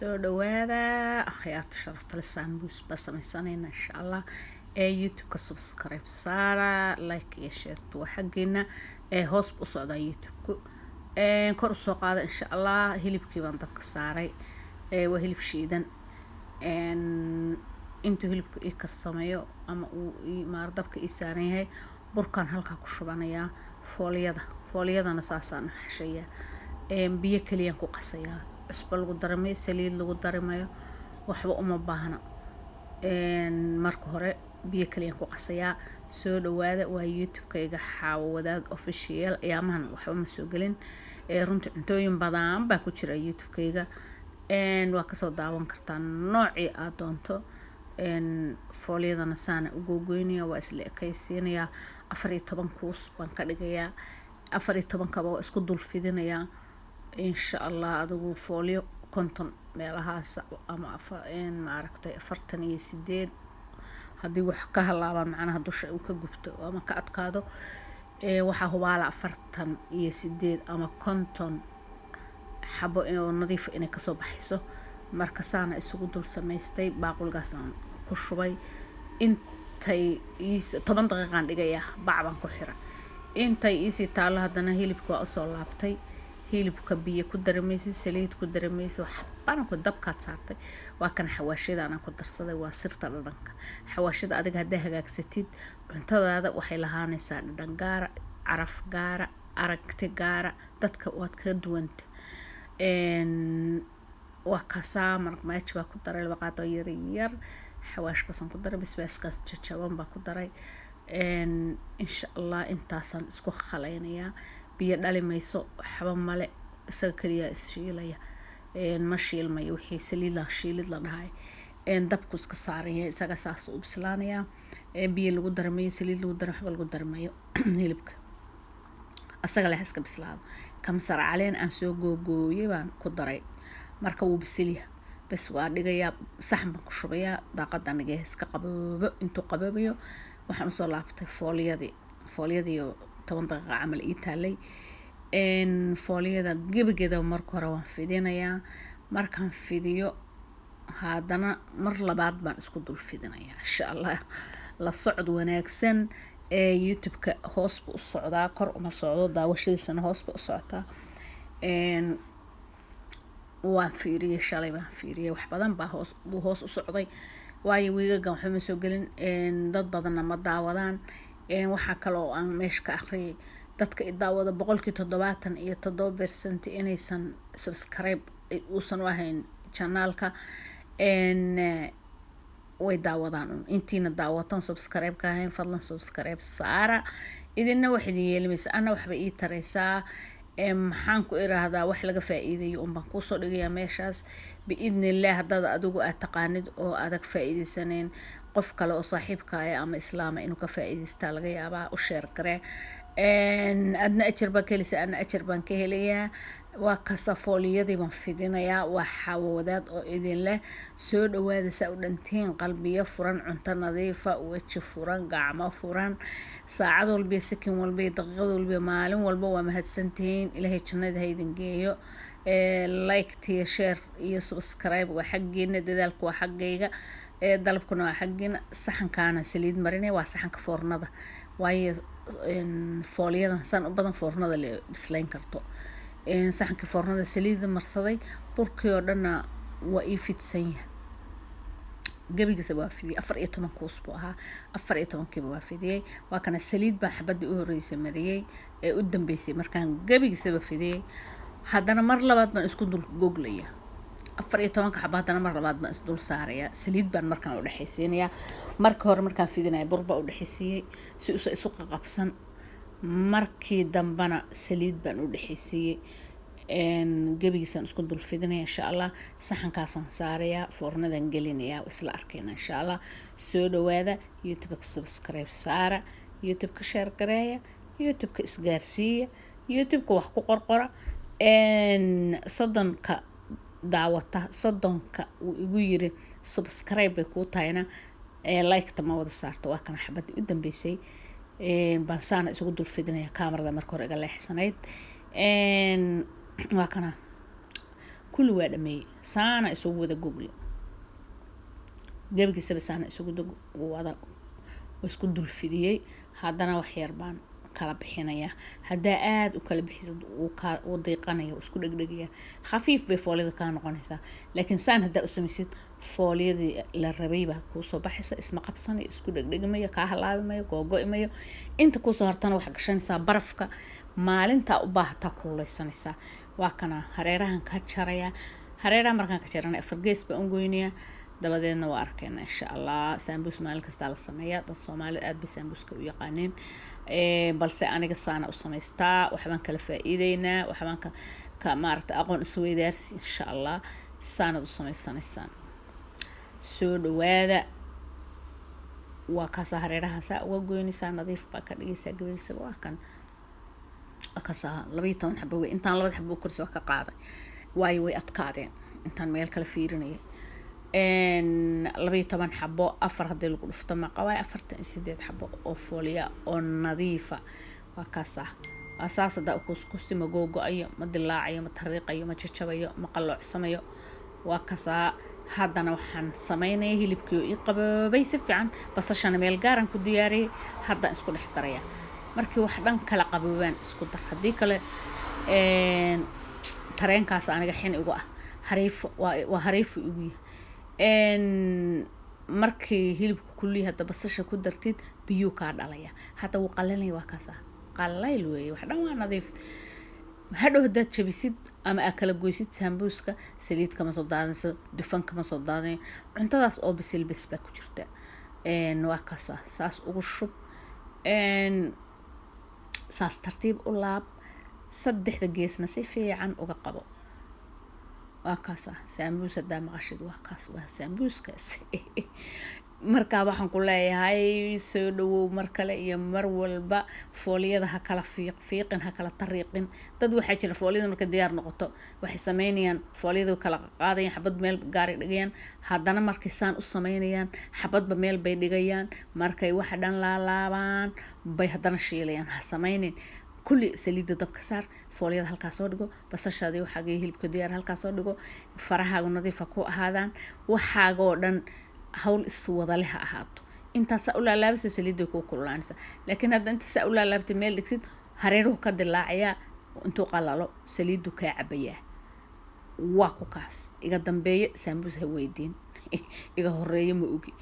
soo dhawaada akhyaarta sharafta leh sambuus baa samaysanayna insha allah youtube-ka subscribe saara like iyo share waa xaggeena hoos u socdaa youtube-ku kor u soo qaada insha allah hilibkii baan dabka saaray waa hilib shiidan intuu hilibka ii karsamayo ama uu maar dabka ii saaran yahay burkaan halkaa ku shubanayaa fooliyadana saasaan xashaya biyo kaliyaan ku qasayaa cusbo lagu daramayo saliid lagu daramayo waxba uma baahna marka hore biyo kaliyaan ku qasayaa soo dhawaada waa youtube-kayga Xaawo Wadaad official ayaamahan waxba ma soo gelin runtii cuntooyin badan baa ku jira youtube-kayga waa kasoo daawan kartaa noocii aad doonto fooliyadana saana ugu goynaya waa isla ekaysiinaya 14 kuus baan ka dhigayaa 14 kaba isku dul fidinayaa insha allah adigu fooliyo konton meelahaas ama ma aragtay 48 haddii wax ka halaabaan macnaha dusha uu ka gubto ama ka adkaado waxa hubaala 48 ama konton xabo oo nadiif inay ka soo baxayso marka saana isugu dul samaystay baaqulgaasaan ku shubay intay 10 daqiiqan dhigayaa bacban ku xira intay isi taalo hadana hilibka waa soo laabtay hilibka biyo ku darmaysid saliid ku darmaysid waxbaan ku dabka saartay waa kan xawaashida aan ku darsaday waa sirta dhadhanka xawaashida adiga haday hagaagsatid cuntadaada waxay lahaanaysaa dhadhan gaar caraf gaar aragti gaar dadka waad ka duwanta waa kasaa marmaaji baa ku daray laba qaado yar xawaashkaas ku daray basbaaskaas jajaban baa ku daray insha allah intaasan isku khaleynaya biyo dhalimayso waxba male isaga kaliya ishiilaya ma shiilmayo wixii saliida shiilid la dhahay dabku iska saaraya isaga saas u bislaanaya biyo lagu darmayo saliid lagu daray waxba lagu darmayo hilibka asaga la iska bislaado kamsar caleen aan soo googooyay baan ku daray marka uu bisiliya bas waa dhigaya saxan baan ku shubaya daaqadan iga iska qaboobo intuu qaboobayo waxaan soo laabtay fooliyadii 10 daqiiqo camal ii taalay fooliyada gebigeeda marka hore waan fidinayaa markaan fidiyo haddana mar labaad baan isku dul fidinayaa insha allah la socod wanaagsan youtube-ka hoos u socdaa kor uma socdo daawashadiisana hoos u socotaa waan fiiriyay shalay baan fiiriyay wax badan baa hoos u socday waayo wiigagan waxba ma soo gelin dad badanna ma daawadaan waxa kale oo aan meesha ka akhriyay dadka daawada 77% inaysan subscribe uusan u ahayn channelka way daawadaan intiina daawatan subscribe ka ahayn fadlan subscribe saara idinna wax idin yeelimaysa ana waxba ii taraysaa maxaan ku iraahdaa wax laga faa'iideeyo baan ku soo dhigayaa meeshaas biidnillah hadda adigu aad taqaanid oo adag faa'iideysaneen qof kale oo saaxiibka ah ama islaama inuu ka faa'iideysta laga yaabaa u share gare adna ajar baan ka helisa ana ajar baan ka helayaa waa kasafooliyadii baan fidinayaa waa Xaawo Wadaad oo idin leh soo dhawaada saa u dhantiin qalbiyo furan cunto nadiifa waji furan gacmo furan saacad walba sakin walba daqiiqad walba maalin walba waa mahadsantiin ilaahay jannada ha idin geeyo like tiyo share iyo subscribe waa xaggeena dadaalku waa xaggayga dalabkuna waa xaggeena saxankaana saliid marinay waa saxanka foornada waayo fooliyadan san u badan foornada la bislayn karto saxanka foornada saliid marsaday burkii oo dhan waa ii fidsan yahay gabigiisa waa fidiyay 14 kuus buu ahaa 14 kiiba waa fidiyay waa kana saliid baa xabadii u horeysay mariyay u dambeysay markaan gabigiisa fidiyay haddana mar labaad baan isku dul googlaya 14 xabad haddana mar labaad baan isdul saaraya saliid baan markaan u dhaxaysiinaya marka hore markaan fidinay burba u dhaxaysiiyay si uu isu qabsan markii dambana saliid baan u dhaxaysiiyay gabigiisan isku dul fidinaya insha allah saxankaasan saaraya foornadan gelinaya isla arkayna insha allah soo dhawaada youtube-ka subscribe saara youtube-ka share gareeya youtube-ka isgaarsiiya youtube-ka wax ku qorqora soddonka daawata soddonka uu igu yiri subscribe bay ku tahayna like tama wada saarto waa kana xabadii u dambeysay baan saana isugu dul fidinaya kaamarada marka hore iga leexsanayd waa kana كل واحد مي سانا يسوي ذا جوجل جاب كيسة بس أنا يسوي ذا وهذا ويسكت دول فيديي هذا أنا وحير بان كلا بحنايا هداءات وكلا بحسد وضيقانيا وسكت دقيقة خفيف بفولي كان قنصة لكن سان هدا أسميسيد فولي للربيبة كوسو بحسة اسم قبصاني اسكت دقيقة مايا كهلا مايا جوجو مايا أنت كوسو هرتنا وحق شانسا برفك maalinta u baahata kululeysanaysa waa kana hareerahan ka jaraya hareeraha markaan ka jarana fargees baan goynaya dabadeedna waa arkayna insha Allah sambuus maalin kasta la sameeyaa dad Soomaali aad bay sambuuska u yaqaaneen balse aniga saana u sameystaa waxbaan kala faa'iideynaa waxbaan ka maarta aqoon isweydaarsi insha Allah saana u sameysanaysaan soo dhawaada waa ka hareeraha saa uga goynaysaa nadiif baa ka dhigaysaa gabaysa waa kan أكسا لبيتون حبوا إنتان لبيت حبوا كرسي وكقاعدة واي أتكادين إنتان ميل كلا فيرني إن لبيتون حبوا أفر هذي الغرفة ما قواي أفرت إنسيدات حبوا أوفوليا أو نظيفة وكسا أساس دا كوسكوسي مجوجو أي مدلع أي متحرق أي متشتشب أي مقلع سمايو وكسا هذا أنا وحن سمينه هي اللي بكيو يقبل بيسف عن بس عشان ميل جارن كدياري هذا إسكول احتريا markii wax dhan kala qabowaan isku dar hadii kale tareenkaas aniga xin ugu ah hariif waa hariif ugu markii hilibku kulli hada basasha ku dartid biyo ka dhalaya hada uu qalalay waa kaasa qallayl weey wax dhan waa nadiif hadhow dad jabisid ama akala goysid sambuuska saliid kama soo daadayso dufan kama soo daadayn cuntadaas oo bisil bas ba ku jirta waa kaasa saas ugu shub saas tartiib u laab saddexda geesna si fiican uga qabo waa kaasa sambuus hadaa maqashid waa kaas waa sambuuskaas markaa waxaan ku leeyahay soo dhawow mar kale iyo mar walba fooliyada ha kala fiiqin ha kala tariiqin dad waxaa jira fooliyada marka diyaar noqoto waxay sameynayaan fooliyada kala qaadayaan xabad meel gaari dhigayaan haddana markay saan u sameynayaan xabadba meel bay dhigayaan markay waxa dhan laalaabaan bay haddana shiilayaan ha sameynin kulli saliida dabka saar fooliyada halkaas soo dhigo basashaadii waxaagii hilibka diyaar halkaas soo dhigo farahaagu nadiifa ku ahaadaan waxaagoo dhan hawl iswada leh ahaato inta sa ula laabsa saliido ku kululaanaysa laakiin hadda inta sa ula laabtay meel dhigtid hareeruhu ka dilaacaya intuu qalalo saliidu ka cabaya waa ku kaas iga dambeeye sambuus ha weydiin iga horeeyo ma ogi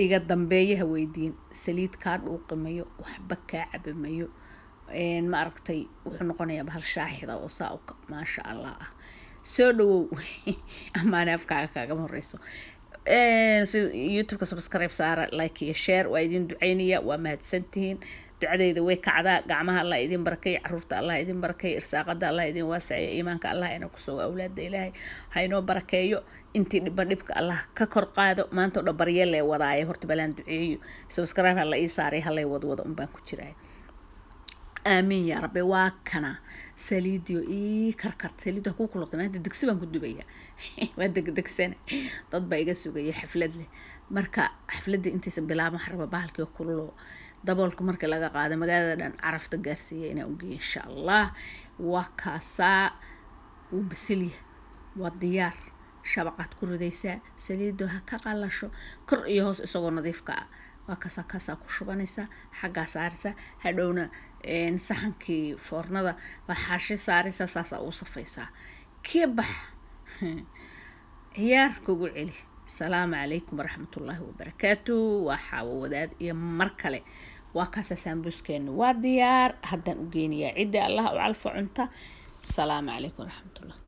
iga dambeeye ha weydiin saliid ka dhuuqimayo waxba ka cabamayo ma aragtay wuxuu noqonayaa bahal shaaxida oo saa ma sha Allah soo dhawow amaana afkaaga kaaga horeyso YouTube subscribe saara like iyo share waa idin duceynaya waa mahadsantihiin ducadeyda way kacdaa gacmaha Allah idin barakay caruurta Allah idin barakay irsaaqada Allah idin waasiyo iimaanka Allah ina ku soo awlaada Ilaahay hayno barakeeyo intii dhibka Allah ka kor qaado maanta oo dhabariyay leh wadaaye horta balan duceeyo subscribe Allah ii saaray halay wadwada baan ku jiray آمين يا ربي واكنا سليديو كركرت سليدو كو كلقت ما دغسي بان كدوبيا ودغسنه dad ba iga sugay xaflad leh marka xafladii intiisa bilaabo xarba bahalkii kullo daboolku marka laga qaado magaalada dhan carafta gaarsiiyay inaa ugu insha Allah wakaasa u bisiliya waa diyaar shabaqad ku ridaysa saliido ha ka qalasho kor iyo hoos isagoo nadiif ka wakaasa ku shubanaysa xaga saarisa hadhowna saxankii foornada waxaashi saaraysa saasa u safaysaa kibax ciyaar kugu celi salaamu calaykum waraxmatullaahi wabarakaatu waxa wadaad iyo mar kale waa kaasa sambuuskeena waa diyaar haddaan u geynayaa cidda Allah u calfo cunta salaamu calaykum waraxmatullaahi